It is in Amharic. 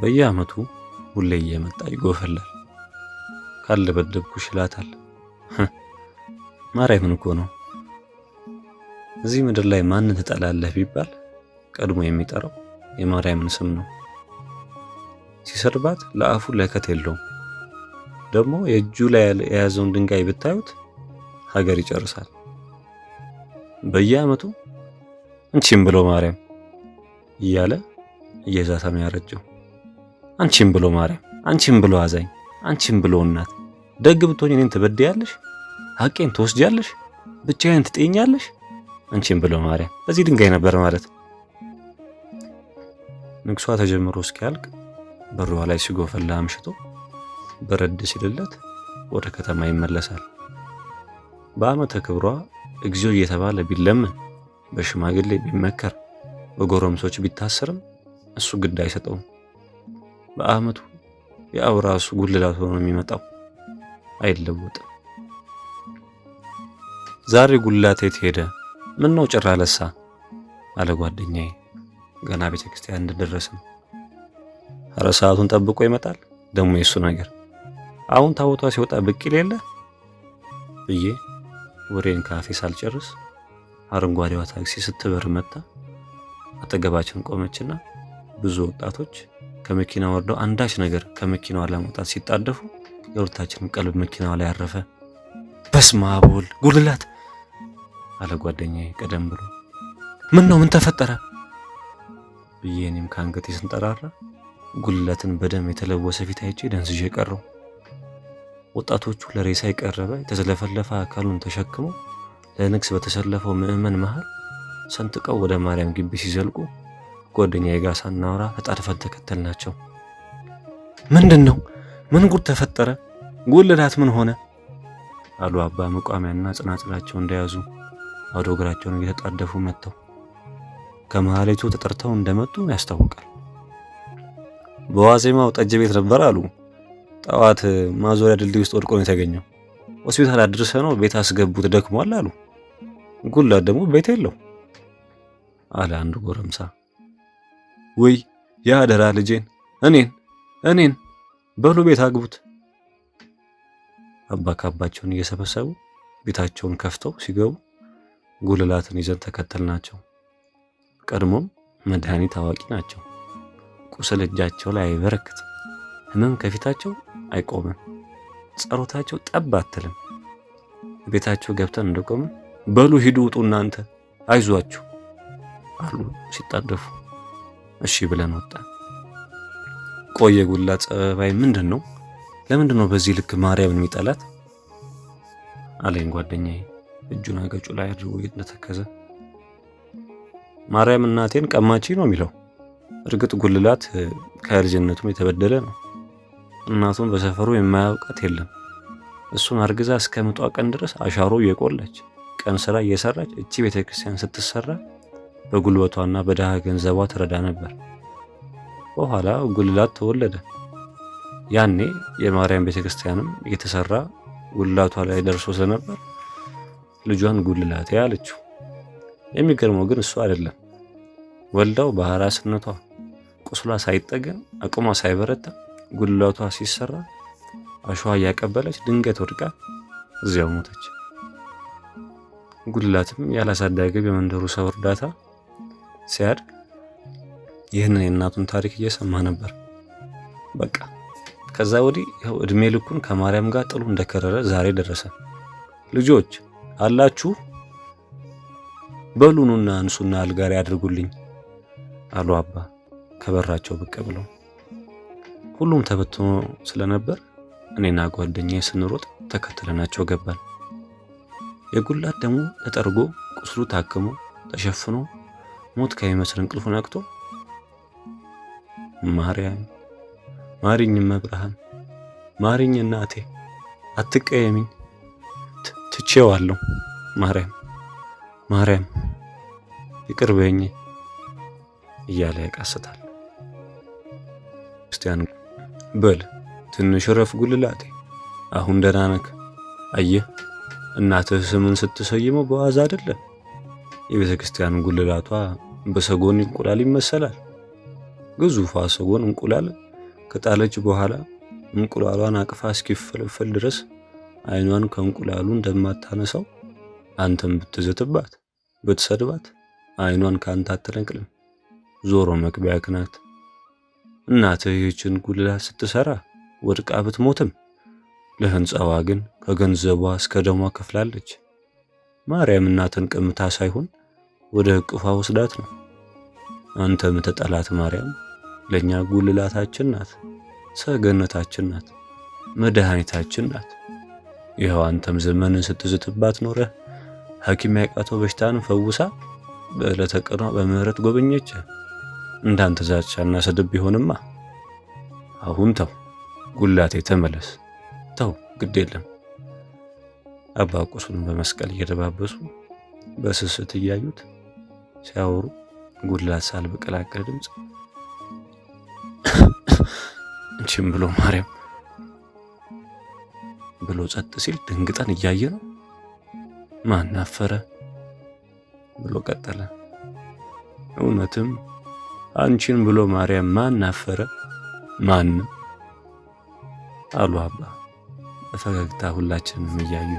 በየዓመቱ ሁሌ እየመጣ ይጎፈላል። ካልደበደብኩሽ ይላታል። ማርያምን እኮ ነው። እዚህ ምድር ላይ ማንን ትጠላለህ ቢባል ቀድሞ የሚጠራው የማርያምን ስም ነው። ሲሰድባት ለአፉ ለከት የለውም። ደግሞ የእጁ ላይ የያዘውን ድንጋይ ብታዩት ሀገር ይጨርሳል። በየዓመቱ አንቺም ብሎ ማርያም እያለ እየዛተ ነው ያረጀው። አንቺም ብሎ ማርያም፣ አንቺም ብሎ አዛኝ፣ አንቺም ብሎ እናት። ደግ ብትሆኝ እኔን ትበድያለሽ፣ ሐቄን ትወስጃለሽ፣ ብቻዬን ትጤኛለሽ። አንቺም ብሎ ማርያም በዚህ ድንጋይ ነበር ማለት። ንግሷ ተጀምሮ እስኪያልቅ በሯ ላይ ሲጎፈላ አምሽቶ በረድ ሲልለት ወደ ከተማ ይመለሳል። በዓመተ ክብሯ እግዚኦ እየተባለ ቢለመን፣ በሽማግሌ ቢመከር፣ በጎረምሶች ቢታሰርም እሱ ግድ አይሰጠውም። በዓመቱ ያው ራሱ ጉልላት ሆኖ የሚመጣው አይለወጥም። ዛሬ ጉልላት የት ሄደ? ምን ነው ጭራ ለሳ አለ ጓደኛዬ ገና ቤተክርስቲያን እንደደረስን። ኧረ ሰዓቱን ጠብቆ ይመጣል ደግሞ የሱ ነገር። አሁን ታቦቷ ሲወጣ ብቅ ይል የለ ብዬ ወሬን ካፌ ሳልጨርስ አረንጓዴዋ ታክሲ ስትበር መጣ። አጠገባችን ቆመችና ብዙ ወጣቶች ከመኪና ወርደው አንዳች ነገር ከመኪናዋ ለማውጣት ሲጣደፉ የሁለታችንም ቀልብ መኪናዋ ላይ አረፈ። በስመ አብ ወልድ ጉልላት አለ ጓደኛዬ ቀደም ብሎ። ምን ነው ምን ተፈጠረ ብዬ እኔም ከአንገቴ ስንጠራራ ጉልላትን በደም የተለወሰ ፊት አይቼ ደንዝዤ ቀረው። ወጣቶቹ ለሬሳ የቀረበ የተዘለፈለፈ አካሉን ተሸክመው ለንግስ በተሰለፈው ምዕመን መሃል ሰንጥቀው ወደ ማርያም ግቢ ሲዘልቁ ጓደኛዬ ጋር ሳናወራ ተጣድፈን ተከተልናቸው። ምንድን ነው? ምን ጉድ ተፈጠረ? ጉልላት ምን ሆነ? አሉ አባ መቋሚያና ጽናጽላቸው እንደያዙ ባዶ እግራቸውን እየተጣደፉ መጥተው ከመሃሌቱ ተጠርተው እንደመጡ ያስታውቃል። በዋዜማው ጠጅ ቤት ነበር አሉ። ጠዋት ማዞሪያ ድልድይ ውስጥ ወድቆ ነው የተገኘው። ሆስፒታል አድርሰ ነው ቤት አስገቡት ደክሟል አሉ። ጉልላት ደግሞ ቤት የለው አለ አንድ ጎረምሳ። ወይ ያደራ ልጄን እኔን በሉ ቤት አግቡት። አባ ካባቸውን እየሰበሰቡ ቤታቸውን ከፍተው ሲገቡ ጉልላትን ይዘን ተከተልናቸው። ቀድሞም መድኃኒት አዋቂ ናቸው። ቁስል እጃቸው ላይ አይበረክትም። ህመም ከፊታቸው አይቆምም። ጸሎታቸው ጠብ አትልም። ቤታቸው ገብተን እንደቆምን በሉ ሂዱ ውጡ እናንተ አይዟችሁ አሉ ሲጣደፉ። እሺ ብለን ወጣን። ቆየ ጉልላት ጸባይ ምንድን ነው? ለምንድን ነው በዚህ ልክ ማርያምን የሚጠላት አለኝ ጓደኛዬ እጁን አገጩ ላይ አድርጎ እንደተከዘ። ማርያም እናቴን ቀማቺ ነው የሚለው። እርግጥ ጉልላት ከልጅነቱም የተበደለ ነው። እናቱን በሰፈሩ የማያውቃት የለም። እሱን አርግዛ እስከ ምጧ ቀን ድረስ አሻሮ እየቆላች ቀን ስራ እየሰራች እቺ ቤተክርስቲያን ስትሰራ በጉልበቷና በደሃ ገንዘቧ ትረዳ ነበር። በኋላ ጉልላት ተወለደ። ያኔ የማርያም ቤተክርስቲያንም እየተሰራ ጉልላቷ ላይ ደርሶ ስለነበር ልጇን ጉልላቴ አለችው። የሚገርመው ግን እሱ አይደለም። ወልዳው በአራስነቷ ቁስሏ ሳይጠገን አቅሟ ሳይበረታ ጉልላቷ ሲሰራ አሸዋ እያቀበለች ድንገት ወድቃ እዚያው ሞተች። ጉልላትም ያላሳደገ በመንደሩ ሰው እርዳታ ሲያድግ ይህንን የእናቱን ታሪክ እየሰማ ነበር። በቃ ከዛ ወዲህ ይኸው እድሜ ልኩን ከማርያም ጋር ጥሉ እንደከረረ ዛሬ ደረሰ። ልጆች አላችሁ? በሉኑና አንሱና አልጋሪ አድርጉልኝ አሉ አባ ከበራቸው ብቅ ብለው። ሁሉም ተበትኖ ስለነበር እኔና ጓደኛዬ ስንሮጥ ተከተለናቸው ገባን። የጉልላት ደግሞ ተጠርጎ ቁስሉ ታክሞ ተሸፍኖ ሞት ከሚመስል እንቅልፉ ነቅቶ ማርያም ማሪኝ መብርሃን ማሪኝ እናቴ አትቀየሚኝ ትቼዋለሁ ማርያም ይቅር በይኝ እያለ ያቃስታል። ክርስቲያን በል ትንሽ ረፍ ጉልላቴ አሁን ደህና ነህ? አየህ እናትህ ስምን ስትሰይመው በዋዛ አይደለም። የቤተ ክርስቲያን ጉልላቷ በሰጎን እንቁላል ይመሰላል። ግዙፏ ሰጎን እንቁላል ከጣለች በኋላ እንቁላሏን አቅፋ እስኪፈለፈል ድረስ አይኗን ከእንቁላሉ እንደማታነሳው አንተም ብትዘትባት ብትሰድባት አይኗን ካንተ አትነቅልም። ዞሮ መግቢያ ክናት። እናትህ ይህችን ጉልላት ስትሰራ ወድቃ ብትሞትም ለህንፃዋ ግን ከገንዘቧ እስከ ደሟ ከፍላለች። ማርያም እናትን ቀምታ ሳይሆን ወደ እቅፏ ወስዳት ነው። አንተ ምትጠላት ማርያም ለኛ ጉልላታችን ናት፣ ሰገነታችን ናት፣ መድኃኒታችን ናት። ይኸው አንተም ዘመንን ስትዝትባት ኖረህ ሐኪም ያቃተው በሽታን ፈውሳ በዕለተ ቀኗ በምህረት ጎበኘች። እንዳንተ ዛቻና ስድብ ቢሆንማ አሁን ተው ጉላቴ ተመለስ። ተው ግድ የለም። አባ ቁስሉን በመስቀል እየደባበሱ በስስት እያዩት ሲያወሩ ጉላት ሳልበቀላቀል ድምፅ እንቺም ብሎ ማርያም ብሎ ጸጥ ሲል ድንግጠን እያየ ነው። ማን አፈረ ብሎ ቀጠለ። እውነትም አንቺን ብሎ ማርያም ማን አፈረ? ማንም አሉ አባ በፈገግታ ሁላችንም እያዩ።